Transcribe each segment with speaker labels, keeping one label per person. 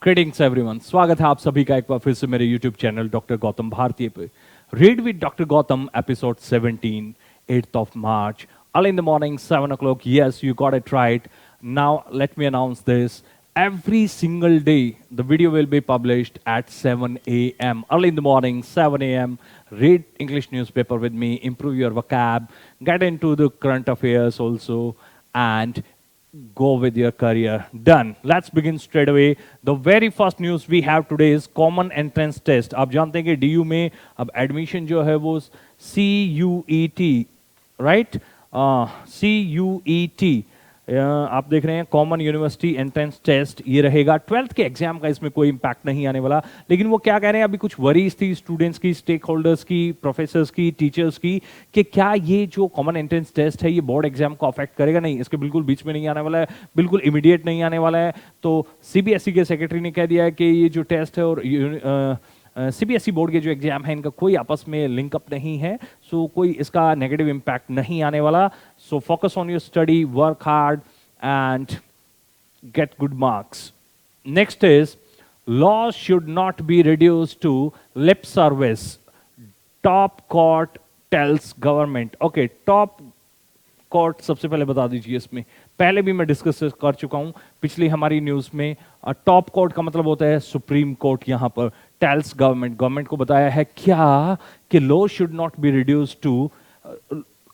Speaker 1: Greetings everyone, स्वागत है आप सभी का एक बार फिर से मेरे यूट्यूब चैनल डॉक्टर गौतम भारतीय पे। Read with doctor Gautam episode 17, 8th of March, early in the morning, 7 o'clock. Yes, you got it right. Now let me announce this. Every single day, the video will be published at 7 a.m. Early in the morning, 7 a.m. Read English newspaper with me, improve your vocab, get into the current affairs also, and go with your career. Done. Let's begin straight away. The very first news we have today is common entrance test. आप जानते हैं कि DU में अब admission जो है वो CUET, right, CUET, आप देख रहे हैं कॉमन यूनिवर्सिटी एंट्रेंस टेस्ट, ये रहेगा 12th के एग्जाम का। इसमें कोई इंपैक्ट नहीं आने वाला, लेकिन वो क्या कह रहे हैं, अभी कुछ वरीज थी स्टूडेंट्स की, स्टेक होल्डर्स की, प्रोफेसर्स की, टीचर्स की, कि क्या ये जो कॉमन एंट्रेंस टेस्ट है ये बोर्ड एग्जाम को अफेक्ट करेगा। नहीं, इसके बिल्कुल बीच में नहीं आने वाला है, बिल्कुल इमीडिएट नहीं आने वाला है। तो सीबीएसई के सेक्रेटरी ने कह दिया है कि ये जो टेस्ट है और सीबीएसई बोर्ड के जो एग्जाम है इनका कोई आपस में लिंकअप नहीं है, सो कोई इसका नेगेटिव इंपैक्ट नहीं आने वाला। So focus on your study, work hard and get good marks. Next is, laws should not be reduced to lip service. Top court tells government. Okay, top court सबसे पहले बता दीजिए, इसमें पहले भी मैं डिस्कस कर चुका हूं पिछली हमारी न्यूज में। टॉप कोर्ट का मतलब होता है सुप्रीम कोर्ट। यहां पर टेल्स गवर्नमेंट को बताया है क्या कि law should not be reduce to,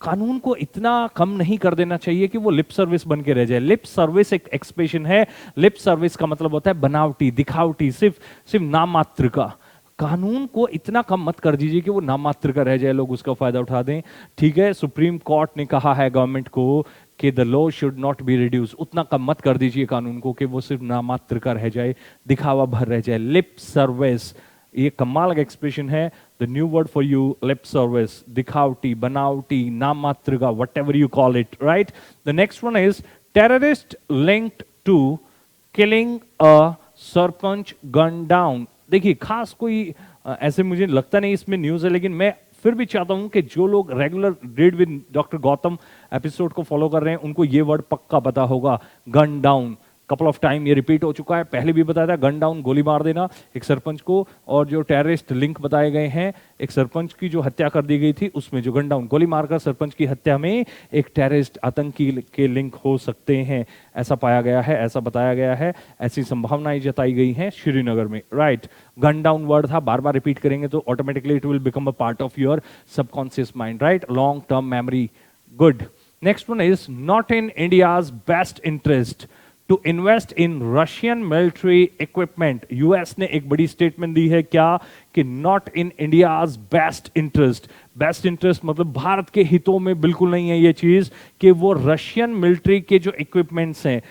Speaker 1: कानून को इतना कम नहीं कर देना चाहिए कि वो लिप सर्विस बन के रह जाए। लिप सर्विस एक एक्सप्रेशन है। लिप सर्विस का मतलब होता है बनावटी, दिखावटी, सिर्फ नाम मात्र का। कानून को इतना कम मत कर दीजिए कि वो नाम मात्र का रह जाए, लोग उसका फायदा उठा दें। ठीक है, सुप्रीम कोर्ट ने कहा है गवर्नमेंट को कि the law should not be reduce. उतना कम मत कर दीजिए कानून को कि वो सिर्फ नाम मात्र का रह जाए, दिखावा भर रह जाए। लिप सर्विस, ये कमाल का एक्सप्रेशन है। The new word for you, lip service, दिखावटी, बनावटी, नाम मात्र का, whatever you call it, right. The next one is terrorist linked to killing a sarpanch gun down. देखिए, खास कोई ऐसे मुझे लगता नहीं इसमें न्यूज है, लेकिन मैं फिर भी चाहता हूं कि जो लोग regular read with doctor Gautam episode को फॉलो कर रहे हैं उनको ये वर्ड पक्का पता होगा, gun down. Couple of time ये रिपीट हो चुका है, पहले भी बताया था, गन डाउन, गोली मार देना एक सरपंच को। और जो टेररिस्ट लिंक बताए गए हैं, एक सरपंच की जो हत्या कर दी गई थी उसमें जो गन डाउन, गोली मारकर सरपंच की हत्या में एक टेररिस्ट आतंकी के लिंक हो सकते हैं, ऐसा पाया गया है, ऐसा बताया गया है, ऐसी संभावनाएं जताई गई हैं श्रीनगर में, राइट। गन डाउन वर्ड था, बार बार रिपीट करेंगे तो automatically it will become a part of your subconscious mind, right, long term memory. Good. Next one is not in India's best interest to invest in Russian military equipment. US ने एक बड़ी statement दी है क्या, कि not in India's best interest. Best interest मतलब भारत के हितों में बिल्कुल नहीं है ये चीज कि वो रशियन मिलिट्री के जो इक्विपमेंट्स हैं,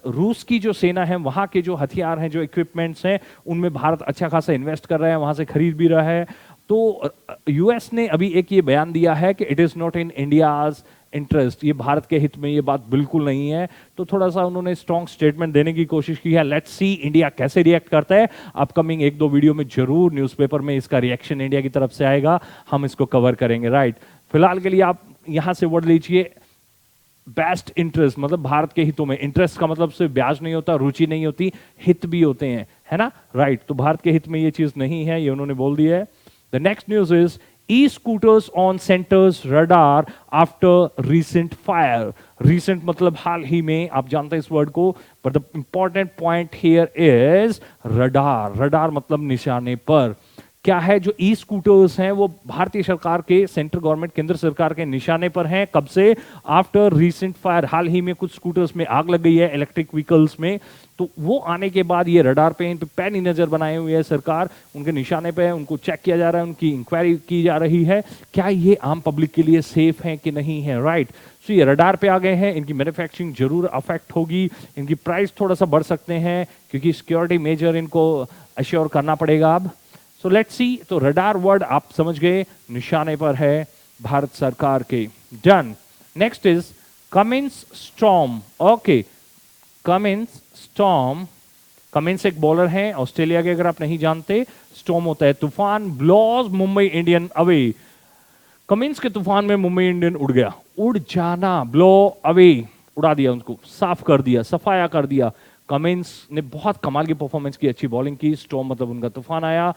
Speaker 1: रूस की जो सेना है, वहां के जो हथियार हैं, जो इक्विपमेंट्स हैं, उनमें भारत अच्छा खासा इन्वेस्ट कर रहा है, वहां से खरीद भी रहा है। तो यूएस ने अभी एक ये बयान दिया है कि it is not in India's interest, ये भारत के हित में ये बात बिल्कुल नहीं है। तो थोड़ा सा उन्होंने स्ट्रॉन्ग स्टेटमेंट देने की कोशिश की है। लेट्स सी इंडिया कैसे रिएक्ट करता है। अपकमिंग 1-2 वीडियो में जरूर न्यूज़पेपर में इसका रिएक्शन इंडिया की तरफ से आएगा, हम इसको कवर करेंगे, राइट। फिलहाल के लिए आप यहां से वर्ड लीजिए, बेस्ट इंटरेस्ट मतलब भारत के हितों में। इंटरेस्ट का मतलब सिर्फ ब्याज नहीं होता, रुचि नहीं होती, हित भी होते हैं, है ना, राइट। तो भारत के हित में ये चीज नहीं है, ये उन्होंने बोल दिया है। The next news is e-scooters on centers radar after recent fire. Recent मतलब हाल ही में, आप जानते हैं इस वर्ड को, but the important point here is radar. radar मतलब निशाने पर। क्या है, जो ई स्कूटर्स हैं वो भारतीय सरकार के, सेंट्रल गवर्नमेंट, केंद्र सरकार के निशाने पर हैं। कब से? आफ्टर रीसेंट फायर, हाल ही में कुछ स्कूटर्स में आग लग गई है, इलेक्ट्रिक व्हीकल्स में। तो वो आने के बाद ये रडार पे, इन पे पैनी नजर बनाए हुए है सरकार, उनके निशाने पे है, उनको चेक किया जा रहा है, उनकी इंक्वायरी की जा रही है, क्या ये आम पब्लिक के लिए सेफ है कि नहीं है, राइट। सो ये रडार पे आ गए हैं, इनकी मैन्युफैक्चरिंग जरूर अफेक्ट होगी, इनकी प्राइस थोड़ा सा बढ़ सकते हैं क्योंकि सिक्योरिटी मेजर इनको अश्योर करना पड़ेगा अब। So let's see. तो रडार वर्ड आप समझ गए, निशाने पर है भारत सरकार के। Done. Next is Cummins storm. Okay, Cummins storm, Cummins एक बॉलर हैं ऑस्ट्रेलिया के, अगर आप नहीं जानते। स्टॉर्म होता है तूफान। ब्लॉज मुंबई इंडियन अवे। कमिंस के तूफान में मुंबई इंडियन उड़ गया, उड़ जाना, ब्लो अवे, उड़ा दिया, उनको साफ कर दिया, सफाया कर दिया। कमिंस ने बहुत कमाल की परफॉर्मेंस की, अच्छी बॉलिंग की, स्टॉर्म मतलब उनका तूफान आया।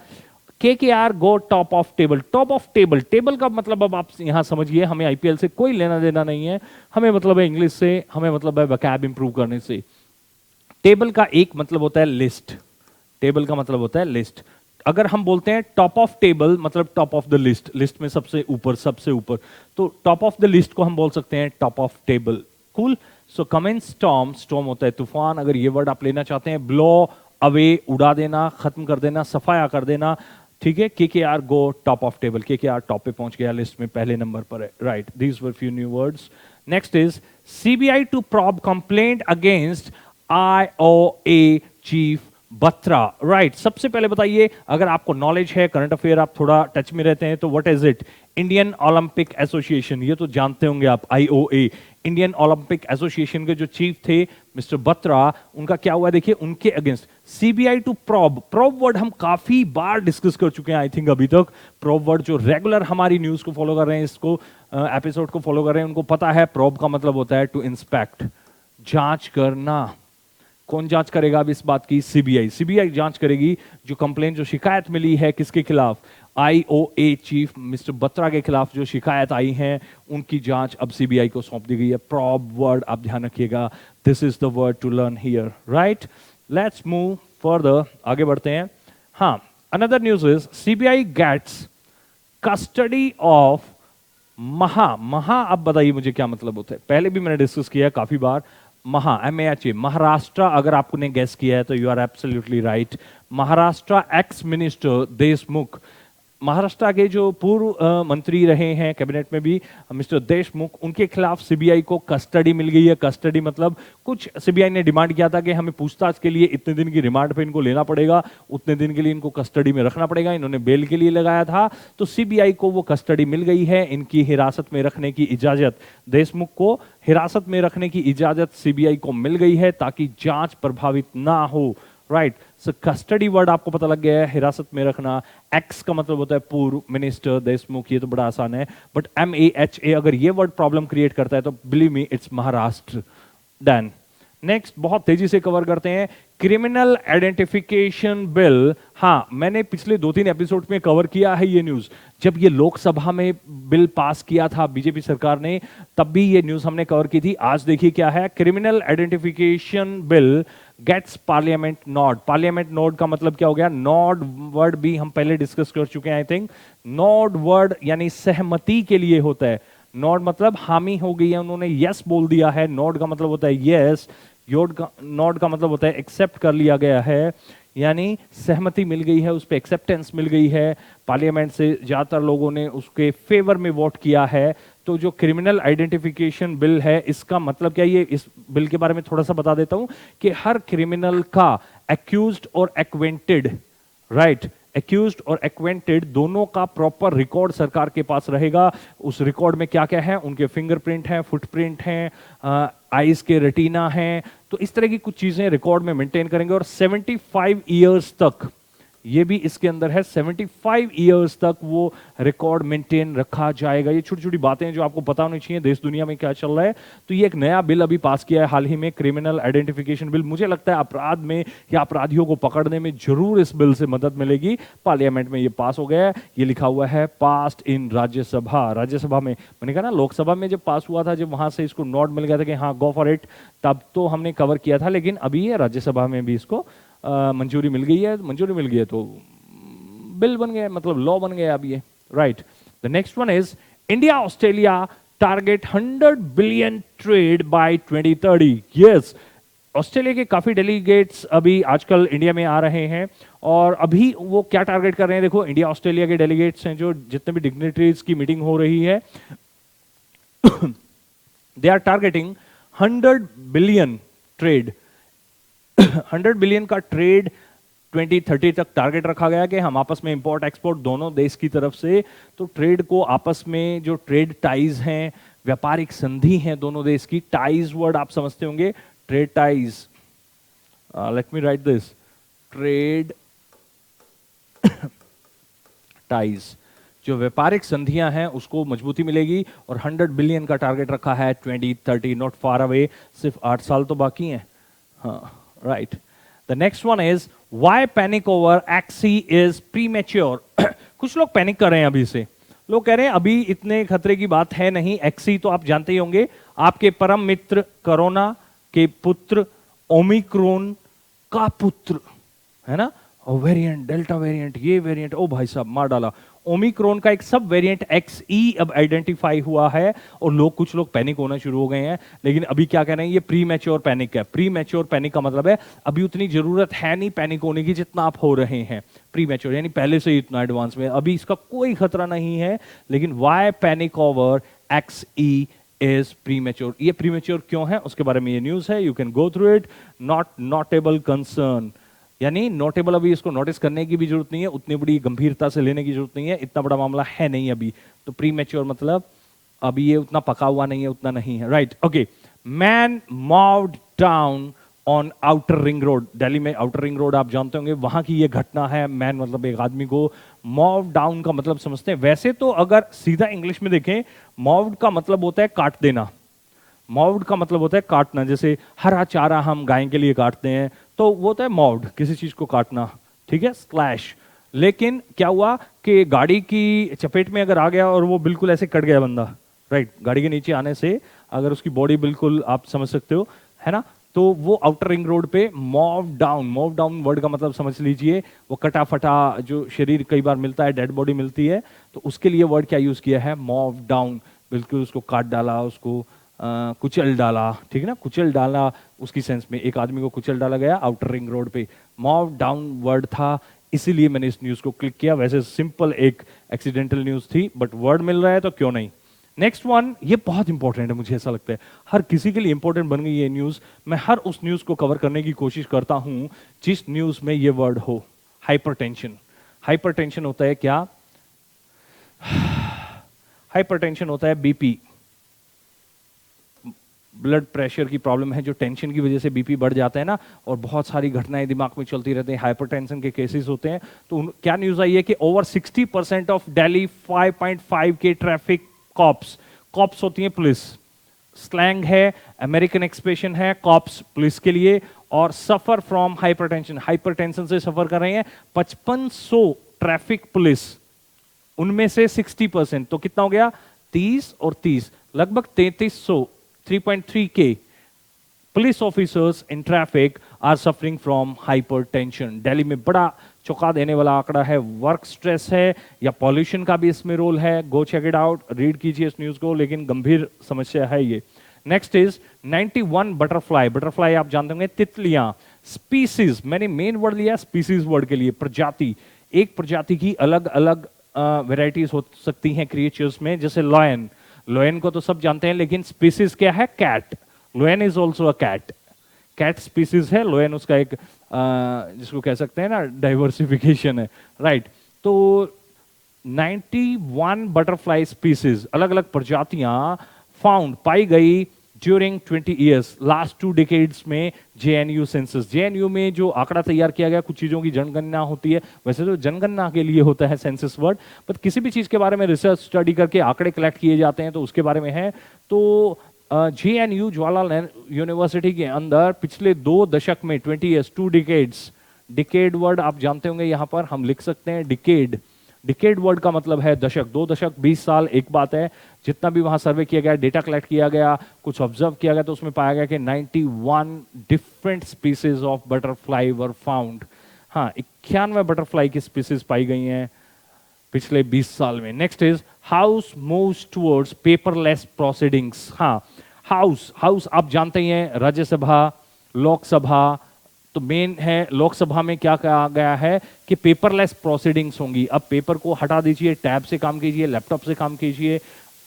Speaker 1: KKR go top of table. Top of table, table का मतलब अब आप यहां समझिए, हमें आईपीएल से कोई लेना देना नहीं है, हमें मतलब है इंग्लिश से, हमें मतलब है वोकैब इंप्रूव करने से। टेबल का एक मतलब होता है लिस्ट, टेबल का मतलब होता है लिस्ट। अगर हम बोलते हैं टॉप ऑफ टेबल मतलब top of the list, list में सबसे ऊपर, सबसे ऊपर, तो टॉप ऑफ द लिस्ट को हम बोल सकते हैं top of table. Cool. So comment storm, storm होता है तूफान, अगर ये वर्ड आप लेना चाहते हैं। ब्लो अवे, उड़ा देना, खत्म कर देना, सफाया कर देना, ठीक है। KKR go top of table, KKR top पे पहुंच गया, लिस्ट में पहले नंबर पर है, right. These were few new words. Next is CBI to probe complaint against IOA chief Batra, right. सबसे पहले बताइए, अगर आपको नॉलेज है, करंट अफेयर आप थोड़ा टच में रहते हैं, तो what is it? Indian Olympic association, ये तो जानते होंगे आप, आईओए, इंडियन ओलंपिक एसोसिएशन के जो चीफ थे मिस्टर बत्रा, उनका क्या हुआ देखिए, उनके against CBI to probe. Probe word हम काफी बार डिस्कस कर चुके हैं आई थिंक अभी तक। प्रॉब वर्ड जो रेगुलर हमारी न्यूज को फॉलो कर रहे हैं, इसको एपिसोड को फॉलो कर रहे हैं, उनको पता है प्रॉब का मतलब होता है टू इंस्पेक्ट, जांच करना। कौन जांच करेगा अब इस बात की? सीबीआई। सीबीआई जांच करेगी जो कंप्लेंट, जो शिकायत मिली है किसके खिलाफ? आईओए चीफ मिस्टर बत्रा के खिलाफ जो शिकायत आई है, उनकी जांच अब सीबीआई को सौंप दी गई है। प्रॉब वर्ड आप ध्यान रखिएगा, this is the word to learn here, right. Let's move further, आगे बढ़ते हैं। हाँ, another news is CBI gets custody of Maha. अब बताइए मुझे क्या मतलब होता है? पहले भी मैंने डिस्कस किया है काफी बार। MAHA, महाराष्ट्र, अगर आपने गेस किया है तो you are absolutely right. Maharashtra ex minister Deshmukh, Maharashtra के जो पूर्व मंत्री रहे हैं कैबिनेट में भी मिस्टर देशमुख, उनके खिलाफ सीबीआई को कस्टडी मिल गई है। कस्टडी मतलब कुछ सीबीआई ने डिमांड किया था कि हमें पूछताछ के लिए इतने दिन की रिमांड पे इनको लेना पड़ेगा, उतने दिन के लिए इनको कस्टडी में रखना पड़ेगा, इन्होंने बेल के लिए लगाया था, तो सीबीआई को वो कस्टडी मिल गई है, इनकी हिरासत में रखने की इजाजत, देशमुख को हिरासत में रखने की इजाजत सीबीआई को मिल गई है ताकि जांच प्रभावित ना हो, राइट। सो कस्टडी वर्ड आपको पता लग गया है, हिरासत में रखना। एक्स का मतलब होता है पूर्व मिनिस्टर देशमुख, ये तो बड़ा आसान है, बट MAHA अगर ये वर्ड प्रॉब्लम क्रिएट करता है तो believe me it's Maharashtra. Done. Next बहुत तेजी से कवर करते हैं, क्रिमिनल आइडेंटिफिकेशन बिल। हाँ, मैंने पिछले 2-3 एपिसोड में कवर किया है ये न्यूज। जब ये लोकसभा में बिल पास किया था बीजेपी सरकार ने, तब भी ये न्यूज हमने कवर की थी। आज देखिए क्या है, criminal identification bill gets parliament nod. Parliament nod का मतलब क्या हो गया? नॉड वर्ड भी हम पहले डिस्कस कर चुके हैं आई थिंक। नॉड वर्ड यानी सहमति के लिए होता है। नॉड मतलब हामी हो गई है, उन्होंने यस बोल दिया है। नॉड का मतलब होता है यस, नॉड का मतलब होता है एक्सेप्ट कर लिया गया है, यानी सहमति मिल गई है, उस पर एक्सेप्टेंस मिल गई है, पार्लियामेंट से ज्यादातर लोगों ने उसके फेवर में वोट किया है। तो जो क्रिमिनल आइडेंटिफिकेशन बिल है, इसका मतलब क्या? ये इस बिल के बारे में थोड़ा सा बता देता हूं कि हर क्रिमिनल का एक्यूज्ड और एक्वेंटेड, राइट, एक्यूज्ड और एक्वेंटेड दोनों का प्रॉपर रिकॉर्ड सरकार के पास रहेगा। उस रिकॉर्ड में क्या क्या है? उनके फिंगरप्रिंट हैं, फुटप्रिंट हैं, आईज के रेटिना हैं, तो इस तरह की कुछ चीजें रिकॉर्ड में मेंटेन करेंगे। और 75 इयर्स तक, ये भी इसके अंदर है, 75 इयर्स तक वो रिकॉर्ड मेंटेन रखा जाएगा। ये छोटी छोटी बातें हैं जो आपको पता होनी चाहिए देश दुनिया में क्या चल रहा है। तो ये एक नया बिल अभी पास किया है हाल ही में, क्रिमिनल आइडेंटिफिकेशन बिल। मुझे लगता है अपराध में या अपराधियों को पकड़ने में जरूर इस बिल से मदद मिलेगी। पार्लियामेंट में ये पास हो गया है, ये लिखा हुआ है पास्ड इन राज्यसभा। राज्यसभा में, मैंने कहा ना लोकसभा में जब पास हुआ था, जब वहां से इसको नोट मिल गया था कि हाँ गो फॉर इट, तब तो हमने कवर किया था, लेकिन अभी ये राज्यसभा में भी इसको मंजूरी मिल गई है। मंजूरी मिल गई है तो बिल बन गया, मतलब लॉ बन गया अब ये, right. The next one is India Australia target 100 billion trade by 2030। Yes, Australia के काफी डेलीगेट्स अभी आजकल इंडिया में आ रहे हैं, और अभी वो क्या टारगेट कर रहे हैं? देखो, इंडिया ऑस्ट्रेलिया के डेलीगेट्स हैं, जो जितने भी डिग्निटरीज की मीटिंग हो रही है, they are targeting 100 billion trade. 100 billion का ट्रेड 2030 तक टारगेट रखा गया कि हम आपस में इंपोर्ट एक्सपोर्ट दोनों देश की तरफ से, तो ट्रेड को आपस में जो ट्रेड टाइज हैं, व्यापारिक संधि हैं दोनों देश की, टाइज वर्ड आप समझते होंगे, trade ties, let me right this, trade ties, जो व्यापारिक संधियां हैं उसको मजबूती मिलेगी। और 100 बिलियन का टारगेट रखा है 2030, नॉट फार अवे, सिर्फ 8 साल तो बाकी हैं। हाँ, Right. The next one is why panic over XE is premature. कुछ लोग पैनिक कर रहे हैं अभी से, लोग कह रहे हैं अभी इतने खतरे की बात है नहीं। XE तो आप जानते ही होंगे, आपके परम मित्र कोरोना के पुत्र ओमिक्रॉन का पुत्र है ना, और वेरिएंट डेल्टा वेरिएंट, ये वेरिएंट ओ भाई साहब मार डाला। ओमिक्रॉन का एक सब वेरिएंट XE अब आइडेंटिफाई हुआ है और कुछ लोग पैनिक होना शुरू हो गए हैं। लेकिन अभी क्या कह रहे हैं, ये प्री मैच्योर पैनिक है। प्री मैच्योर पैनिक का मतलब है अभी उतनी जरूरत है नहीं पैनिक होने की जितना आप हो रहे हैं। प्री मैच्योर यानी पहले से ही इतना एडवांस में, अभी इसका कोई खतरा नहीं है। लेकिन why panic over XE is premature, ये प्रीमेच्योर क्यों है उसके बारे में ये न्यूज है। You can go through it. Not notable concern, यानी नोटेबल, अभी इसको नोटिस करने की भी जरूरत नहीं है, उतनी बड़ी गंभीरता से लेने की जरूरत नहीं है, इतना बड़ा मामला है नहीं अभी। तो प्रीमेच्योर मतलब अभी ये उतना पका हुआ नहीं है, उतना नहीं है। Right, okay. Man moved down on outer ring road, Delhi में आउटर रिंग रोड आप जानते होंगे, वहां की ये घटना है। मैन मतलब एक आदमी को, मूव डाउन का मतलब समझते हैं। वैसे तो अगर सीधा इंग्लिश में देखें, मूव्ड का मतलब होता है काट देना। मूव्ड का मतलब होता है काटना, जैसे हरा चारा हम गाय के लिए काटते हैं तो वो होता है मूव्ड, किसी चीज को काटना, ठीक है, स्लैश। लेकिन क्या हुआ कि गाड़ी की चपेट में अगर आ गया और वो बिल्कुल ऐसे कट गया बंदा, राइट, गाड़ी के नीचे आने से अगर उसकी बॉडी बिल्कुल, आप समझ सकते हो, है ना, तो वो आउटर रिंग रोड पे move down, move down word का मतलब समझ लीजिए, वो कटा फटा जो शरीर कई बार मिलता है, डेड बॉडी मिलती है, तो उसके लिए वर्ड क्या यूज किया है, मूव डाउन। बिल्कुल उसको काट डाला, उसको कुचल डाला, ठीक है ना, कुचल डाला उसकी सेंस में, एक आदमी को कुचल डाला गया आउटर रिंग रोड पे। मूव डाउन वर्ड था, इसीलिए मैंने इस न्यूज को क्लिक किया। वैसे सिंपल एक एक्सीडेंटल न्यूज थी, बट वर्ड मिल रहा है तो क्यों नहीं। नेक्स्ट वन, ये बहुत इंपॉर्टेंट है, मुझे ऐसा लगता है हर किसी के लिए इंपॉर्टेंट बन गई ये न्यूज। मैं हर उस न्यूज को कवर करने की कोशिश करता हूं जिस न्यूज में ये वर्ड हो। हाइपरटेंशन। हाइपरटेंशन होता है क्या, हाइपरटेंशन होता है बीपी, ब्लड प्रेशर की प्रॉब्लम है, जो टेंशन की वजह से बीपी बढ़ जाता है ना, और बहुत सारी घटनाएं दिमाग में चलती रहती हैं, हाइपरटेंशन के केसेस होते हैं। तो क्या न्यूज आई है कि ओवर 60% ऑफ दिल्ली 5.5 के ट्रैफिक कॉप्स, कॉप्स होती है पुलिस, स्लैंग है, अमेरिकन एक्सप्रेशन है कॉप्स पुलिस के लिए, और सफर फ्रॉम हाइपरटेंशन, हाइपरटेंशन से सफर कर रहे हैं 5500 ट्रैफिक पुलिस, उनमें से 60%, तो कितना हो गया, 30 और 30, लगभग 3300, 3.3 के police officers in traffic are suffering from hypertension. Delhi में बड़ा चौंका देने वाला आंकड़ा है। वर्क स्ट्रेस है या पॉल्यूशन का भी इसमें रोल है, go check it out, read कीजिए इस न्यूज को, लेकिन गंभीर समस्या है ये। नेक्स्ट इज 91 बटरफ्लाई, बटरफ्लाई आप जानते होंगे तितलियां, स्पीसीज, मैंने मेन वर्ड लिया स्पीसीज वर्ड के लिए, प्रजाति, एक प्रजाति की अलग अलग वेराइटीज हो सकती हैं क्रिएचर्स में, जैसे लॉयन, लॉयन को तो सब जानते हैं, लेकिन स्पीसीज क्या है, cat, lion is also a cat, cat species है, लोयन उसका एक जिसको कह सकते हैं ना डाइवर्सिफिकेशन है, राइट। तो 91 बटरफ्लाई स्पीसीज, अलग अलग प्रजातियां फाउंड, पाई गई ड्यूरिंग 20 ईयर्स, लास्ट 2 डिकेड्स में जेएनयू सेंसस। जेएनयू में जो आंकड़ा तैयार किया गया, कुछ चीजों की जनगणना होती है, वैसे तो जनगणना के लिए होता है सेंसस वर्ड, पर किसी भी चीज के बारे में रिसर्च स्टडी करके आंकड़े कलेक्ट किए जाते हैं तो उसके बारे में है। तो जेएनयू जवाहरलाल यूनिवर्सिटी के अंदर पिछले 2 दशक में 20 ईयर्स, 2 डिकेड्स, डिकेड वर्ड आप जानते होंगे, यहां पर हम लिख सकते हैं डिकेड, डिकेड वर्ड का मतलब है दशक, 2 दशक 20 साल एक बात है। जितना भी वहां सर्वे किया गया, डेटा कलेक्ट किया गया, कुछ ऑब्जर्व किया गया, तो उसमें पाया गया कि 91 different species of butterfly were found. हाँ, 91 बटरफ्लाई की स्पीसीज पाई गई हैं पिछले 20 साल में। Next is house moves towards paperless proceedings. हाँ, हाउस, हाउस आप जानते ही हैं, राज्यसभा, लोकसभा, तो मेन है लोकसभा में क्या कहा गया है कि पेपरलेस प्रोसीडिंग्स होंगी। अब पेपर को हटा दीजिए, टैब से काम कीजिए, लैपटॉप से काम कीजिए,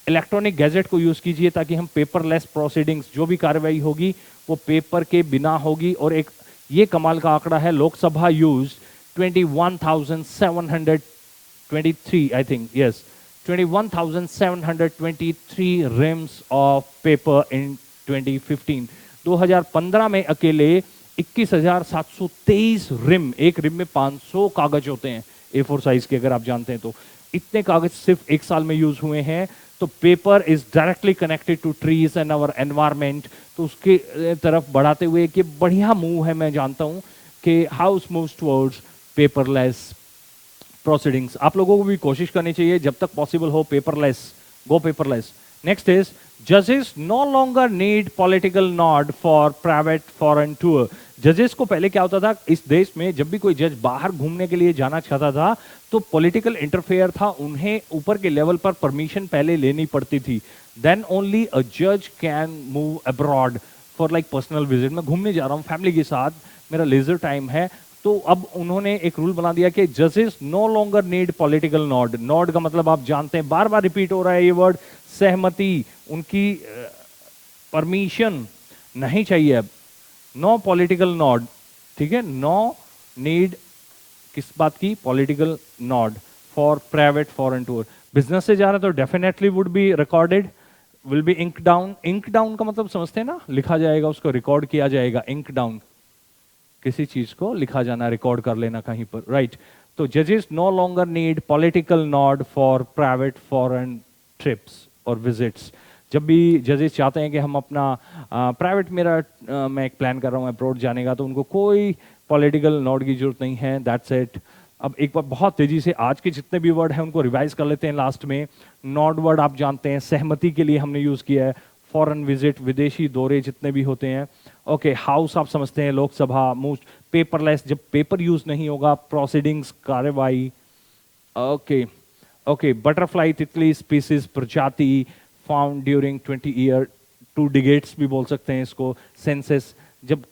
Speaker 1: इलेक्ट्रॉनिक गैजेट को यूज कीजिए, ताकि हम पेपरलेस प्रोसीडिंग्स, जो भी कार्रवाई होगी वो पेपर के बिना होगी। और एक ये कमाल का आंकड़ा है, Lok Sabha use 21,723, I think, yes, 21,723 RIMS of paper in 2015। 2015 में अकेले 21,723 रिम, एक रिम में 500 कागज होते हैं A4 साइज के, अगर आप जानते हैं तो, इतने कागज सिर्फ एक साल में यूज हुए हैं। तो paper is directly connected to trees and our environment, तो उसके तरफ बढ़ाते हुए कि बढ़िया मूव है, मैं जानता हूं कि house moves towards paperless proceedings. आप लोगों को भी कोशिश करनी चाहिए जब तक पॉसिबल हो paperless, go paperless. Next is जजेस no longer need political nod for private foreign tour. जजेस को पहले क्या होता था इस देश में, जब भी कोई जज बाहर घूमने के लिए जाना चाहता था तो पॉलिटिकल इंटरफेयर था, उन्हें ऊपर के लेवल पर परमिशन पहले लेनी पड़ती थी। देन ओनली अ जज can move abroad for like personal visit. मैं घूमने जा रहा हूँ फैमिली के साथ, मेरा लेजर टाइम है, तो अब उन्होंने एक रूल बना दिया कि जजेस no longer need political nod. Nod का मतलब आप जानते हैं, बार बार रिपीट हो रहा है ये वर्ड, सहमति, उनकी परमिशन नहीं चाहिए अब। नो पॉलिटिकल नॉड, ठीक है, नो नीड किस बात की, political nod for private foreign tour. Business से जा रहा है तो definitely would be recorded, will be ink down. Ink down का मतलब समझते हैं ना, लिखा जाएगा, उसको रिकॉर्ड किया जाएगा। इंक डाउन किसी चीज को लिखा जाना, रिकॉर्ड कर लेना कहीं पर, राइट। तो जजेस no longer need political nod for private foreign trips और विजिट्स। जब भी जजेस चाहते हैं कि हम अपना प्राइवेट, मैं एक प्लान कर रहा हूँ अब्रॉड जाने का, तो उनको कोई पॉलिटिकल नॉड की जरूरत नहीं है, दैट्स इट। अब एक बार बहुत तेजी से आज के जितने भी वर्ड हैं उनको रिवाइज कर लेते हैं लास्ट में। नॉड वर्ड आप जानते हैं, सहमति के लिए हमने यूज किया है। फॉरेन विजिट, विदेशी दौरे जितने भी होते हैं, ओके। हाउस आप समझते हैं, लोकसभा। मोस्ट पेपरलेस, जब पेपर यूज नहीं होगा, प्रोसीडिंग्स, कार्यवाही, ओके ओके। बटरफ्लाई, तितली, स्पीसीज, प्रजाति, फाउंड ड्यूरिंग 20 ईयर, 2 डिकेड्स भी बोल सकते हैं इसको। सेंसस, जब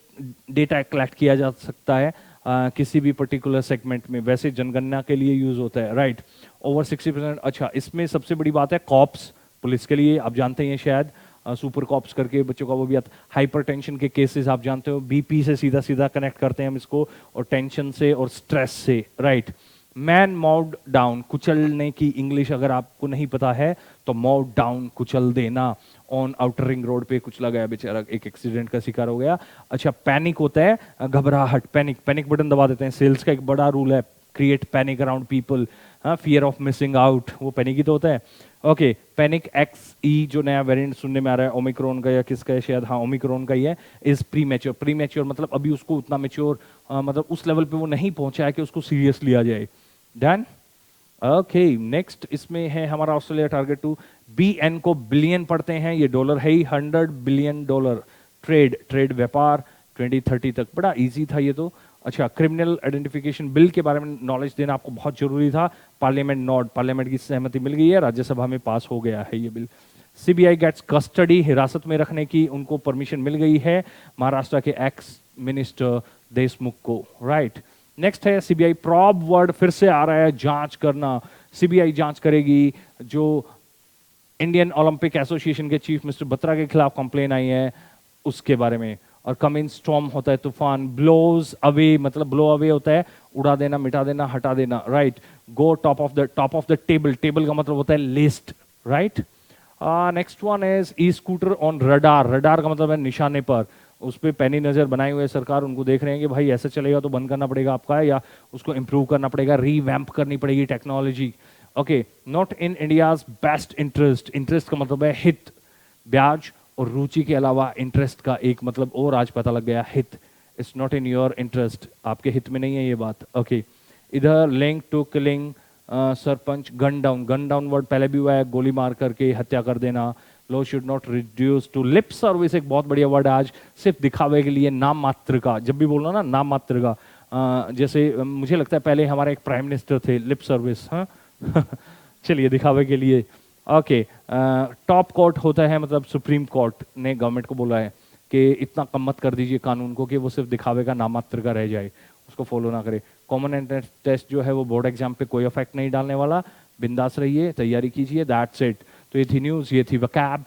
Speaker 1: डेटा कलेक्ट किया जा सकता है किसी भी पर्टिकुलर सेगमेंट में, वैसे जनगणना के लिए यूज होता है, राइट। ओवर 60%। अच्छा, इसमें सबसे बड़ी बात है कॉप्स, पुलिस के लिए, आप जानते हैं शायद, सुपर कॉप्स करके बच्चों का वो भी आता। हाइपरटेंशन के केसेस आप जानते हो, बीपी से सीधा सीधा कनेक्ट करते हैं हम इसको, और टेंशन से और स्ट्रेस से, राइट। मैन मॉव्ड डाउन, कुचलने की इंग्लिश अगर आपको नहीं पता है तो मॉव्ड डाउन, कुचल देना। ऑन आउटर रिंग रोड पे कुचला गया बेचारा, एक एक्सीडेंट का शिकार हो गया। अच्छा, पैनिक होता है, घबराहट, पैनिक, पैनिक बटन दबा देते हैं। सेल्स का एक बड़ा रूल है, create panic around people, fear of missing out, वो पैनिक ही तो होता है। ओके, पैनिक XE जो नया वेरिएंट सुनने में आ रहा है, ओमिक्रॉन का या किसका है शायद, हाँ ओमिक्रॉन का ही है, is pre mature. Pre mature मतलब अभी उसको उतना मैच्योर, मतलब उस लेवल पे वो नहीं पहुंचा है कि उसको सीरियस लिया जाए। Done, okay. नेक्स्ट इसमें है हमारा ऑस्ट्रेलिया टारगेट 2। BN को बिलियन पढ़ते हैं, ये डॉलर है ही, $100 बिलियन। ट्रेड, ट्रेड व्यापार 2030 तक, बड़ा इजी था ये तो। अच्छा, क्रिमिनल आइडेंटिफिकेशन बिल के बारे में नॉलेज देना आपको बहुत जरूरी था। पार्लियामेंट नॉड, पार्लियामेंट की सहमति मिल गई है, राज्यसभा में पास हो गया है ये बिल। CBI गेट्स कस्टडी, हिरासत में रखने की उनको परमिशन मिल गई है महाराष्ट्र के एक्स मिनिस्टर देशमुख को, राइट। नेक्स्ट है CBI प्रॉब वर्ड, फिर से आ रहा है, जांच करना। CBI जांच करेगी जो इंडियन ओलंपिक एसोसिएशन के चीफ मिस्टर बत्रा के खिलाफ कंप्लेन आई है उसके बारे में। और कम इन स्टॉर्म होता है तूफान। ब्लोज अवे मतलब ब्लो अवे होता है उड़ा देना, मिटा देना, हटा देना, right. Go top of the table, table का मतलब होता है list, right. Next one is e scooter on radar, radar का मतलब है निशाने पर, उस पर पैनी नजर बनाए हुए सरकार, उनको देख रहे हैं कि भाई ऐसा चलेगा तो बंद करना पड़ेगा आपका, या उसको इंप्रूव करना पड़ेगा, रीवैम्प करनी पड़ेगी technology. Okay, not in India's best interest, interest का मतलब है हित, ब्याज और रुचि के अलावा इंटरेस्ट का एक मतलब और आज पता लग गया, हित। It's not in your interest, आपके हित में नहीं है ये बात, ओके। इधर link to killing sarpanch, gun down, gun down word पहले भी हुआ है, गोली मार करके हत्या कर देना। Law should not reduce to lip service, एक बहुत बढ़िया वर्ड है आज, सिर्फ दिखावे के लिए, नाम मात्र का। जब भी बोलना ना नाम मात्र का, जैसे मुझे लगता है पहले हमारे एक प्राइम मिनिस्टर थे, लिप सर्विस, हाँ चलिए दिखावे के लिए, ओके। टॉप कोर्ट होता है मतलब सुप्रीम कोर्ट ने गवर्नमेंट को बोला है कि इतना कम मत कर दीजिए कानून को कि वो सिर्फ दिखावे का, नाम मात्र का रह जाए, उसको फॉलो ना करे। कॉमन एंट्रेंस टेस्ट जो है वो बोर्ड एग्जाम पे कोई इफेक्ट नहीं डालने वाला, बिंदास रहिए, तैयारी कीजिए, दैट्स इट। तो ये थी न्यूज़, ये थी वकैब।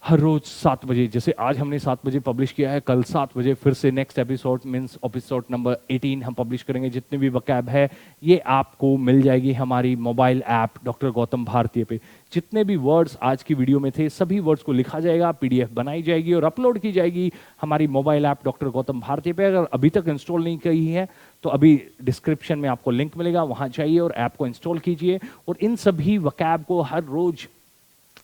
Speaker 1: हर रोज 7 बजे, जैसे आज हमने 7 बजे पब्लिश किया है, कल 7 बजे फिर से next episode means episode number 18 हम पब्लिश करेंगे। जितने भी वकैब है ये आपको मिल जाएगी हमारी मोबाइल ऐप डॉक्टर गौतम भारतीय पे। जितने भी वर्ड्स आज की वीडियो में थे सभी वर्ड्स को लिखा जाएगा, PDF बनाई जाएगी और अपलोड की जाएगी हमारी मोबाइल ऐप डॉक्टर गौतम भारतीय पे। अगर अभी तक इंस्टॉल नहीं की है तो अभी डिस्क्रिप्शन में आपको लिंक मिलेगा, वहां जाइए और ऐप को इंस्टॉल कीजिए। और इन सभी वकैब को हर रोज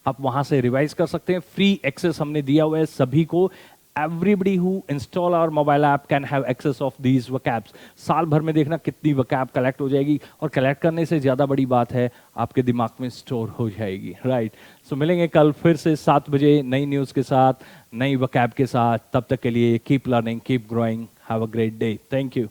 Speaker 1: आप वहां से रिवाइज कर सकते हैं। फ्री एक्सेस हमने दिया हुआ है सभी को। Everybody who install our mobile app can have access of these vocabs। साल भर में देखना कितनी vocab कलेक्ट हो जाएगी, और कलेक्ट करने से ज्यादा बड़ी बात है आपके दिमाग में स्टोर हो जाएगी, राइट। सो मिलेंगे कल फिर से 7 बजे नई न्यूज के साथ, नई vocab के साथ। तब तक के लिए keep learning, keep growing, have a great day. Thank you.